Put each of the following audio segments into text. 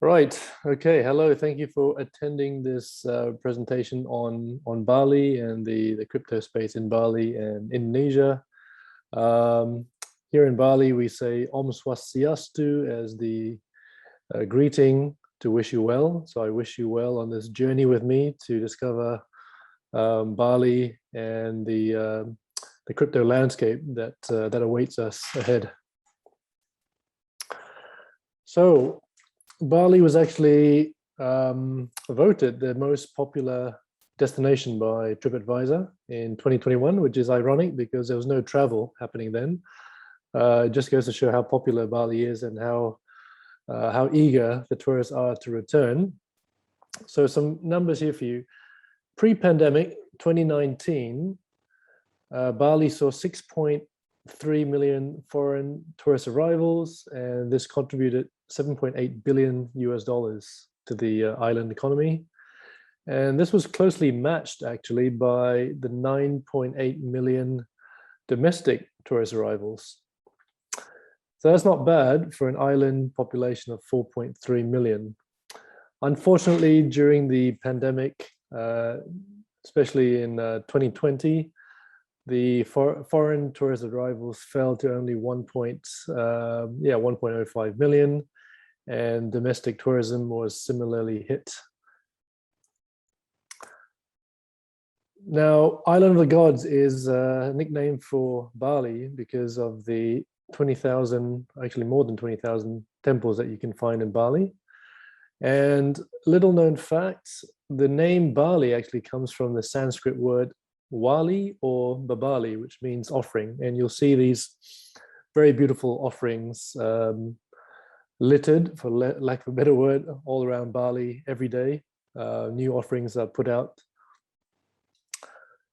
Right. Okay. Hello. Thank you for attending this presentation on Bali and the crypto space in Bali and Indonesia. Um, Here in Bali, we say Om Swastiastu as the greeting to wish you well. So I wish you well on this journey with me to discover Bali and the crypto landscape that awaits us ahead. So Bali was actually voted the most popular destination by TripAdvisor in 2021, which is ironic because there was no travel happening then. It just goes to show how popular Bali is and how eager the tourists are to return. So some numbers here for you. Pre-pandemic, 2019, Bali saw 6.3 million foreign tourist arrivals, and this contributed 7.8 billion US dollars to the island economy. And this was closely matched actually by the 9.8 million domestic tourist arrivals. So that's not bad for an island population of 4.3 million. Unfortunately, during the pandemic, especially in 2020, the foreign tourist arrivals fell to only 1.05 million, and domestic tourism was similarly hit. Now, Island of the Gods is a nickname for Bali because of the 20,000, actually more than 20,000 temples that you can find in Bali. And little known facts, the name Bali actually comes from the Sanskrit word wali or babali, which means offering. And you'll see these very beautiful offerings littered, for lack of a better word, all around Bali every day. New offerings are put out.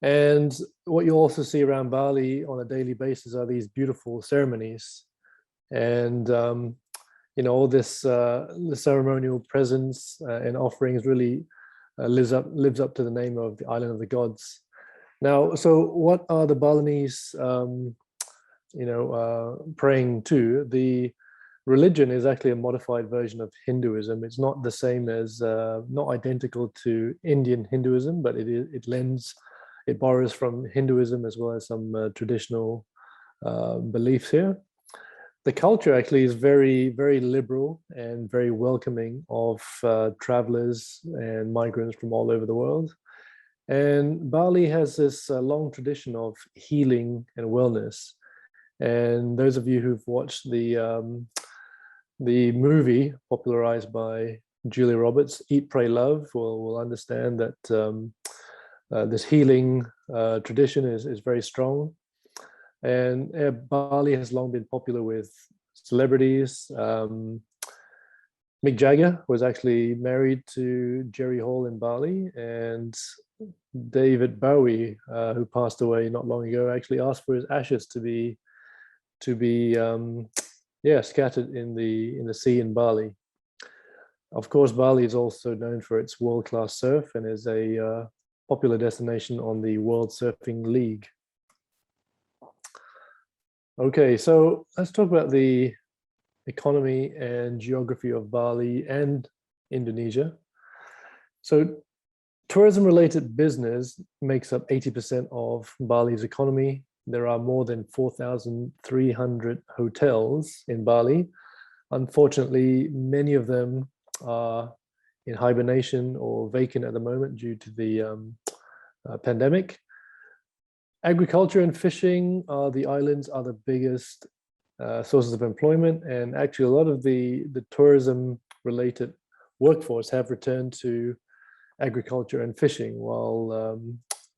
And what you'll also see around Bali on a daily basis are these beautiful ceremonies. And all this the ceremonial presence and offerings really lives up to the name of the Island of the Gods. Now, so what are the Balinese, praying to? The religion is actually a modified version of Hinduism. It's not the same as, not identical to Indian Hinduism, but it borrows from Hinduism as well as some traditional beliefs here. The culture actually is very, very liberal and very welcoming of travelers and migrants from all over the world. And Bali has this long tradition of healing and wellness. And those of you who've watched the movie popularized by Julia Roberts, Eat, Pray, Love, will understand that this healing tradition is very strong. And Bali has long been popular with celebrities. Mick Jagger was actually married to Jerry Hall in Bali, and David Bowie, who passed away not long ago, actually asked for his ashes to be scattered in the sea in Bali. Of course, Bali is also known for its world-class surf and is a popular destination on the World Surfing League. Okay, so let's talk about the economy and geography of Bali and Indonesia. So tourism-related business makes up 80% of Bali's economy. There are more than 4,300 hotels in Bali. Unfortunately, many of them are in hibernation or vacant at the moment due to the pandemic. Agriculture and fishing are the island's other biggest sources of employment, and actually a lot of the tourism-related workforce have returned to agriculture and fishing while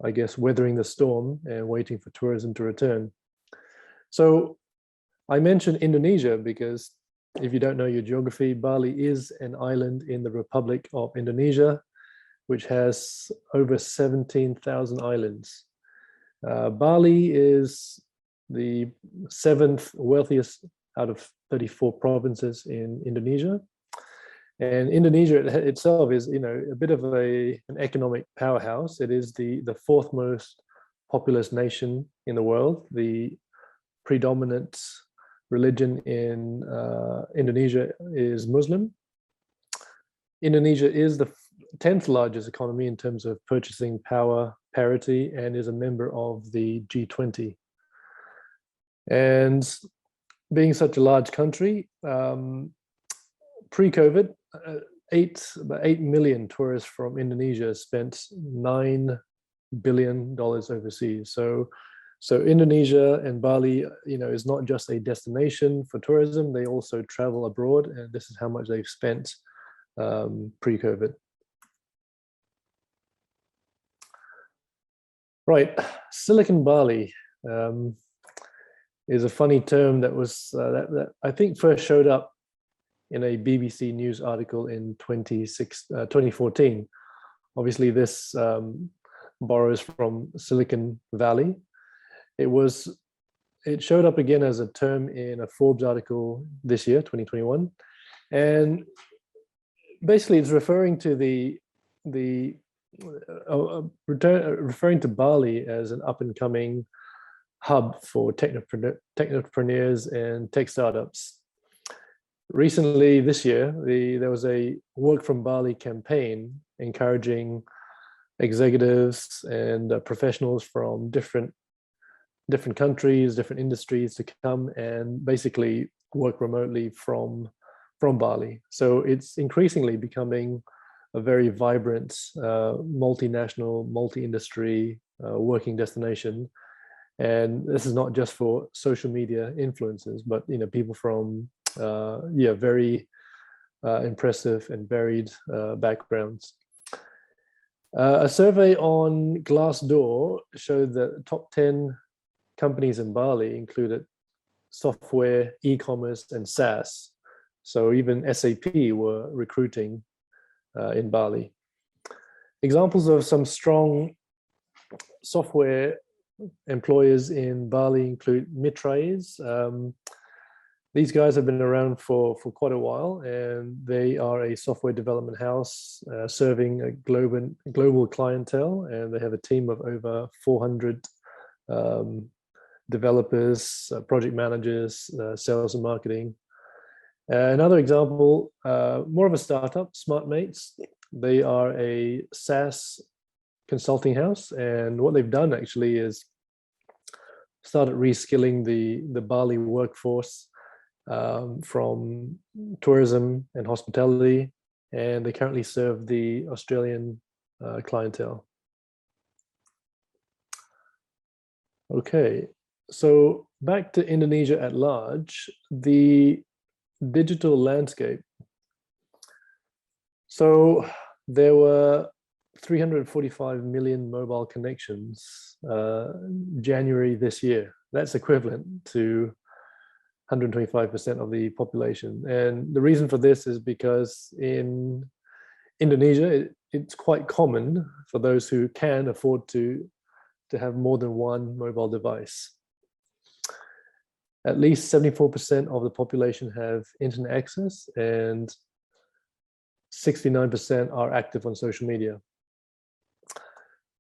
I guess weathering the storm and waiting for tourism to return. So I mentioned Indonesia because if you don't know your geography, Bali is an island in the Republic of Indonesia, which has over 17,000 islands. Bali is the 7th wealthiest out of 34 provinces in Indonesia. And Indonesia itself is, a bit of an economic powerhouse. It is the 4th most populous nation in the world. The predominant religion in Indonesia is Muslim. Indonesia is the 10th largest economy in terms of purchasing power parity and is a member of the G20. And being such a large country, pre-COVID, about 8 million tourists from Indonesia spent $9 billion overseas. So Indonesia and Bali, is not just a destination for tourism, they also travel abroad, and this is how much they've spent pre-COVID. Right, Silicon Bali is a funny term that was that I think first showed up in a BBC News article in 2014. Obviously, this borrows from Silicon Valley. It showed up again as a term in a Forbes article this year, 2021, and basically it's referring to referring to Bali as an up-and-coming hub for technopreneurs and tech startups. Recently, this year, there was a Work from Bali campaign encouraging executives and professionals from different countries, different industries to come and basically work remotely from Bali. So it's increasingly becoming a very vibrant, multinational, multi-industry working destination. And this is not just for social media influencers, but people from very impressive and varied backgrounds. A survey on Glassdoor showed that top 10 companies in Bali included software, e-commerce, and SaaS. So even SAP were recruiting in Bali. Examples of some strong software employers in Bali include Mitraes. These guys have been around for quite a while, and they are a software development house serving a global clientele, and they have a team of over 400 developers, project managers, sales and marketing. Another example, more of a startup, SmartMates. They are a SaaS consulting house, and what they've done actually is started reskilling the Bali workforce from tourism and hospitality, and they currently serve the Australian clientele. Okay, so back to Indonesia at large, the digital landscape. So there were 345 million mobile connections January this year. That's equivalent to 125% of the population. And the reason for this is because in Indonesia, it's quite common for those who can afford to have more than one mobile device. At least 74% of the population have internet access, and 69% are active on social media.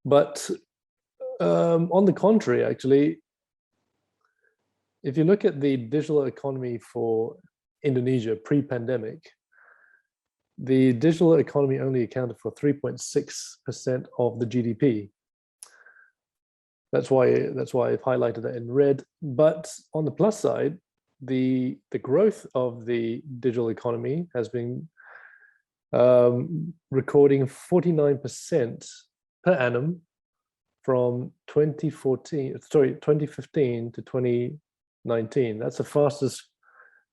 But on the contrary, actually, if you look at the digital economy for Indonesia pre-pandemic, the digital economy only accounted for 3.6% of the GDP. That's why I've highlighted that in red. But on the plus side, the growth of the digital economy has been recording 49% per annum from 2015 to 2019. That's the fastest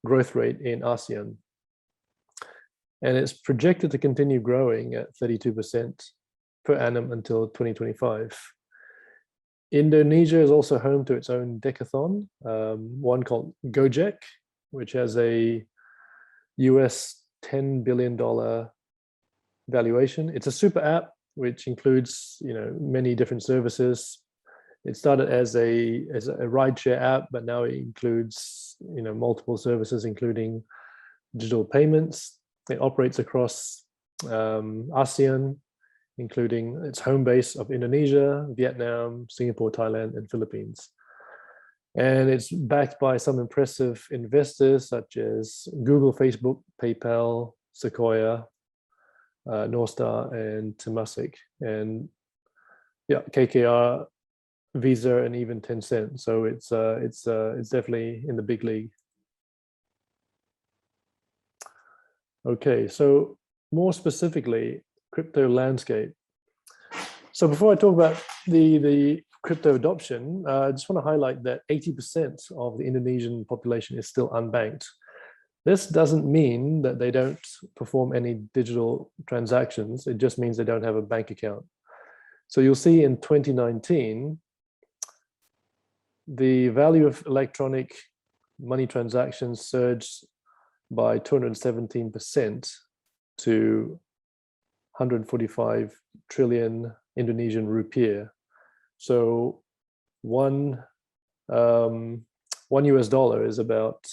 growth rate in ASEAN. And it's projected to continue growing at 32% per annum until 2025. Indonesia is also home to its own decathlon, one called Gojek, which has a US $10 billion valuation. It's a super app which includes many different services. It started as a rideshare app, but now it includes multiple services, including digital payments. It operates across ASEAN, including its home base of Indonesia, Vietnam, Singapore, Thailand, and Philippines. And it's backed by some impressive investors such as Google, Facebook, PayPal, Sequoia. North Star, and Temasek, and yeah, KKR, Visa, and even Tencent. So it's definitely in the big league. Okay, so more specifically, crypto landscape. So before I talk about the crypto adoption, I just want to highlight that 80% of the Indonesian population is still unbanked. This doesn't mean that they don't perform any digital transactions. It just means they don't have a bank account. So you'll see in 2019, the value of electronic money transactions surged by 217% to 145 trillion Indonesian rupiah. So one US dollar is about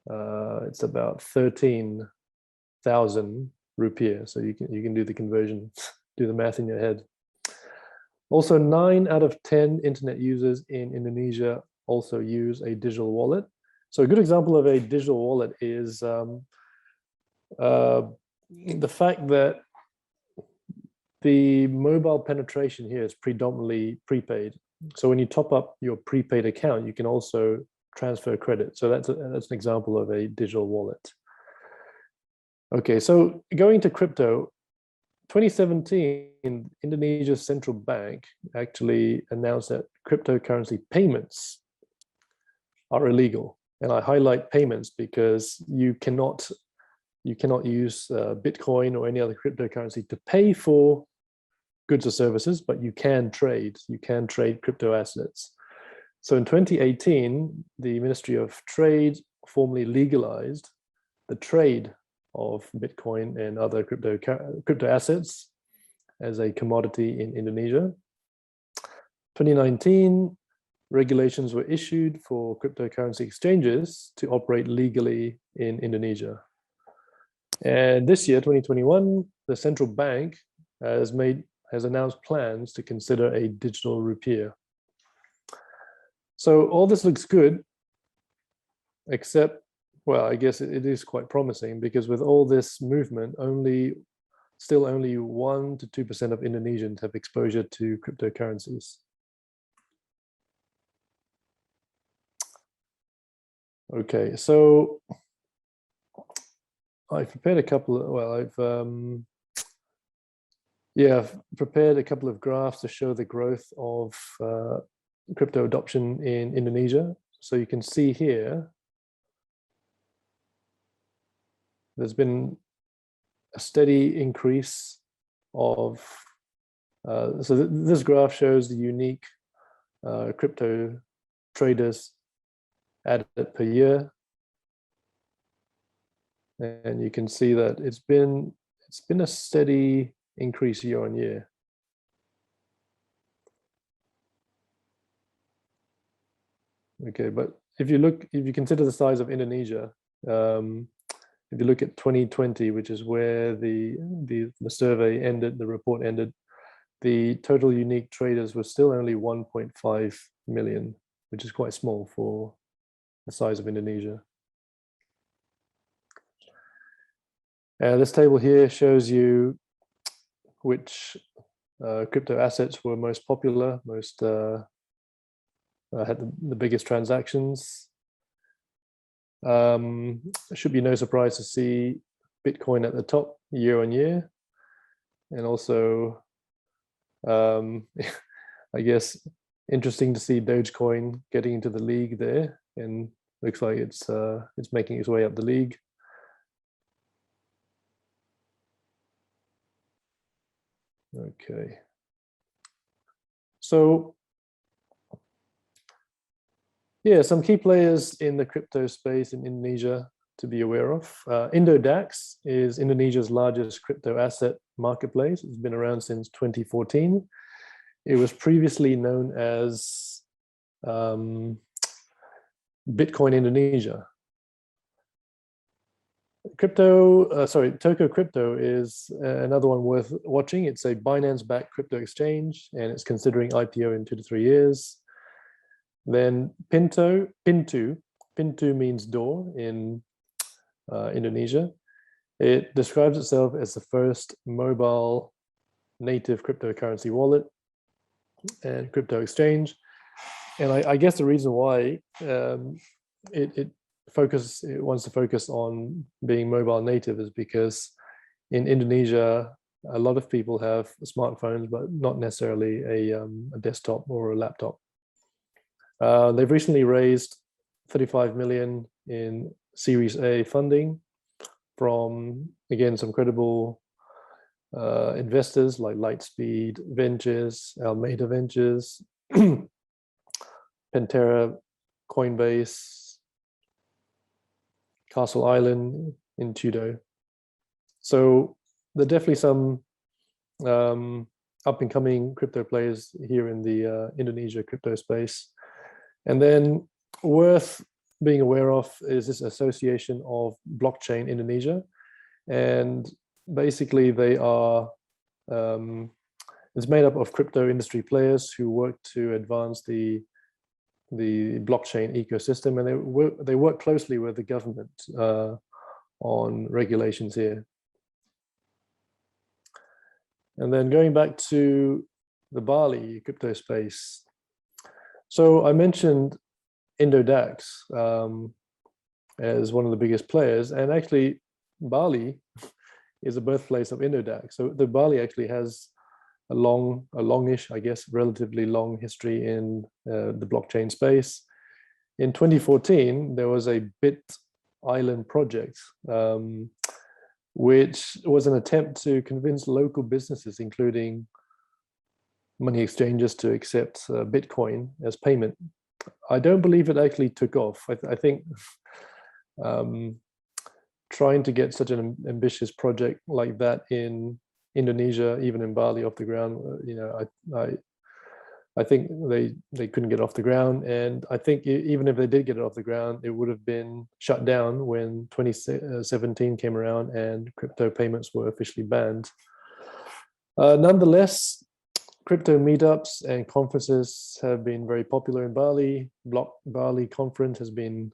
it's about 13,000 rupiah. So you can do the conversion, do the math in your head. Also, 9 out of 10 internet users in Indonesia also use a digital wallet. So a good example of a digital wallet is the fact that the mobile penetration here is predominantly prepaid. So when you top up your prepaid account, you can also transfer credit. So that's an example of a digital wallet. Okay, so going to crypto, 2017, Indonesia's central bank actually announced that cryptocurrency payments are illegal. And I highlight payments because you cannot use Bitcoin or any other cryptocurrency to pay for goods or services, but you can trade crypto assets. So in 2018, the Ministry of Trade formally legalized the trade of Bitcoin and other crypto assets as a commodity in Indonesia. 2019, regulations were issued for cryptocurrency exchanges to operate legally in Indonesia. And this year, 2021, the central bank has announced plans to consider a digital rupiah. So all this looks good, except, well, I guess it is quite promising because with all this movement, still only 1 to 2% of Indonesians have exposure to cryptocurrencies. Okay, so I've prepared a couple of, well, I've prepared a couple of graphs to show the growth of crypto adoption in Indonesia. So you can see here, there's been a steady increase of, this graph shows the unique crypto traders added per year. And you can see that it's been a steady increase year on year. Okay, but if you consider the size of Indonesia, if you look at 2020, which is where the survey ended, the report ended, the total unique traders were still only 1.5 million, which is quite small for the size of Indonesia. This table here shows you which crypto assets were most popular, had the biggest transactions. It should be no surprise to see Bitcoin at the top year on year. And also, I guess, interesting to see Dogecoin getting into the league there, and looks like it's making its way up the league. Okay. So, yeah, some key players in the crypto space in Indonesia to be aware of. IndoDAX is Indonesia's largest crypto asset marketplace. It's been around since 2014. It was previously known as Bitcoin Indonesia. Toko Crypto is another one worth watching. It's a Binance-backed crypto exchange, and it's considering IPO in 2 to 3 years. Then Pintu means door in Indonesia. It describes itself as the first mobile native cryptocurrency wallet and crypto exchange. And I guess the reason why it wants to focus on being mobile native is because in Indonesia, a lot of people have smartphones, but not necessarily a desktop or a laptop. They've recently raised 35 million in Series A funding from, again, some credible investors like Lightspeed Ventures, Almeida Ventures, Pantera, Coinbase, Castle Island, Intudo. So there are definitely some up and coming crypto players here in the Indonesia crypto space. And then worth being aware of is this association of blockchain Indonesia. And basically they are, it's made up of crypto industry players who work to advance the blockchain ecosystem, and they work closely with the government on regulations here. And then going back to the Bali crypto space. So I mentioned IndoDAX as one of the biggest players, and actually Bali is the birthplace of IndoDAX. So the Bali actually has a longish, I guess, relatively long history in the blockchain space. In 2014, there was a Bit Island project, which was an attempt to convince local businesses, including money exchanges, to accept Bitcoin as payment. I don't believe it actually took off. I think trying to get such an ambitious project like that in Indonesia, even in Bali, off the ground, you know, I think they couldn't get off the ground. And I think even if they did get it off the ground, it would have been shut down when 2017 came around and crypto payments were officially banned. Nonetheless, crypto meetups and conferences have been very popular in Bali. Bali Conference has been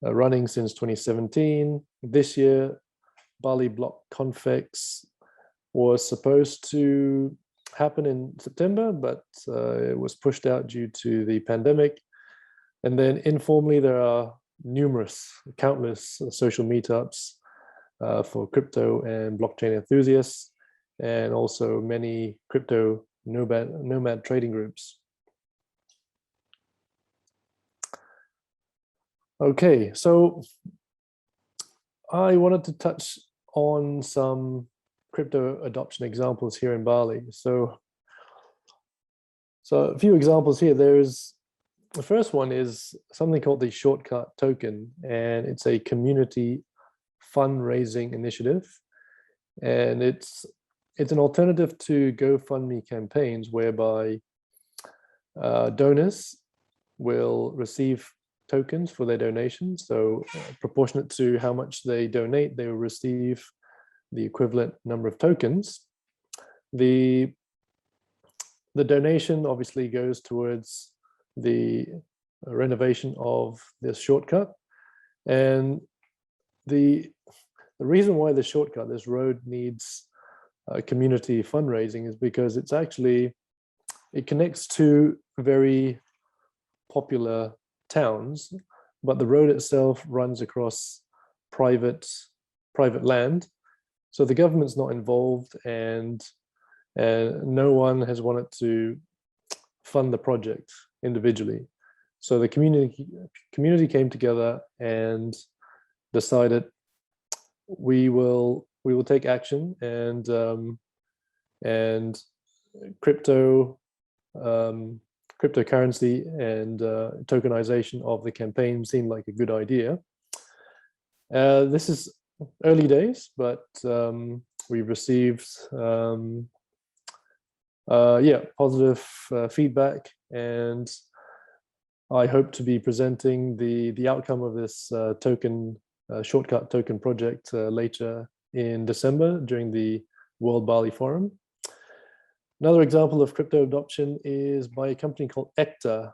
running since 2017. This year, Bali Block Confex was supposed to happen in September, but it was pushed out due to the pandemic. And then informally, there are countless social meetups for crypto and blockchain enthusiasts, and also many crypto nomad trading groups. Okay, so I wanted to touch on some crypto adoption examples here in Bali. So a few examples here. The first one is something called the Shortcut Token, and it's a community fundraising initiative. And it's an alternative to GoFundMe campaigns whereby donors will receive tokens for their donations. So proportionate to how much they donate, they will receive the equivalent number of tokens. The donation obviously goes towards the renovation of this shortcut. And the reason why this road needs community fundraising is because it connects two very popular towns, but the road itself runs across private land. So the government's not involved, and no one has wanted to fund the project individually. So the community came together and decided we will take action, and cryptocurrency and tokenization of the campaign seemed like a good idea. This is early days, but we've received positive feedback, and I hope to be presenting the outcome of this shortcut token project later in December during the World Bali Forum. Another example of crypto adoption is by a company called Ekta.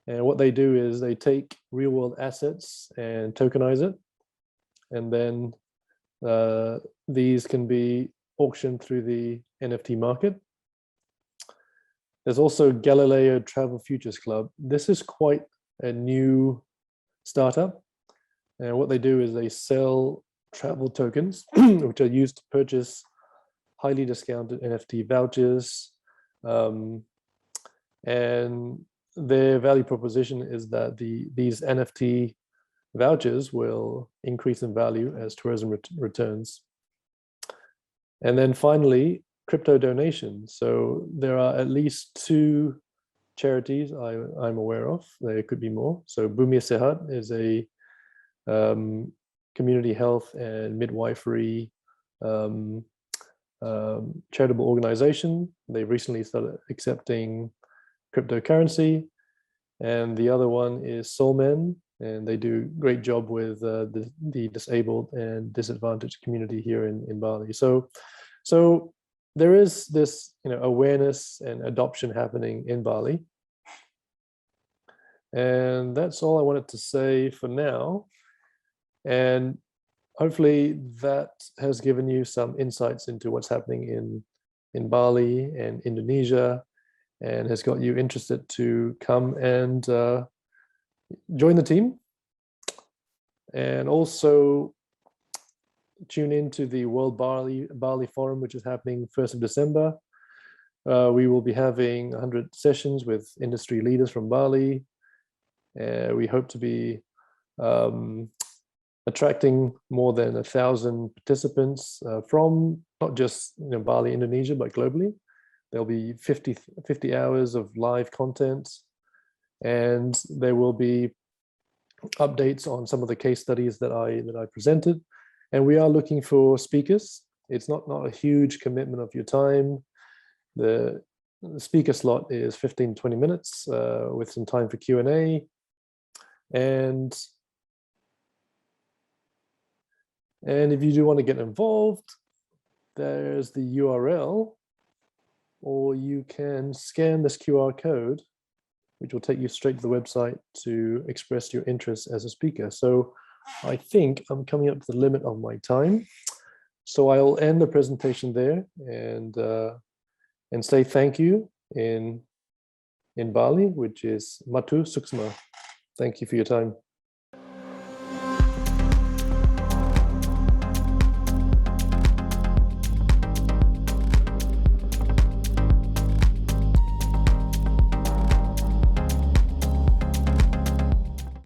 And what they do is they take real world assets and tokenize it. And then These can be auctioned through the NFT market. There's also Galileo Travel Futures Club. This is quite a new startup. And what they do is they sell travel tokens, which are used to purchase highly discounted NFT vouchers. And their value proposition is that these NFT vouchers will increase in value as tourism returns. And then finally, crypto donations. So there are at least 2 charities I'm aware of. There could be more. So Bumi Sehat is a community health and midwifery charitable organization. They recently started accepting cryptocurrency. And the other one is Soulmen, and they do a great job with the disabled and disadvantaged community here in Bali. So there is this awareness and adoption happening in Bali. And that's all I wanted to say for now. And hopefully that has given you some insights into what's happening in Bali and Indonesia, and has got you interested to come and join the team. And also tune into the World Bali Forum, which is happening 1st of December. We will be having 100 sessions with industry leaders from Bali. We hope to be attracting more than 1,000 participants from not just Bali, Indonesia, but globally. There'll be 50 hours of live content, and there will be updates on some of the case studies that I presented. And we are looking for speakers. It's not a huge commitment of your time. The speaker slot is 15-20 minutes with some time for Q&A. And if you do want to get involved, there's the URL, or you can scan this QR code, which will take you straight to the website to express your interest as a speaker. So I think I'm coming up to the limit of my time. So I'll end the presentation there and say thank you in Bali, which is Matu Suksma. Thank you for your time.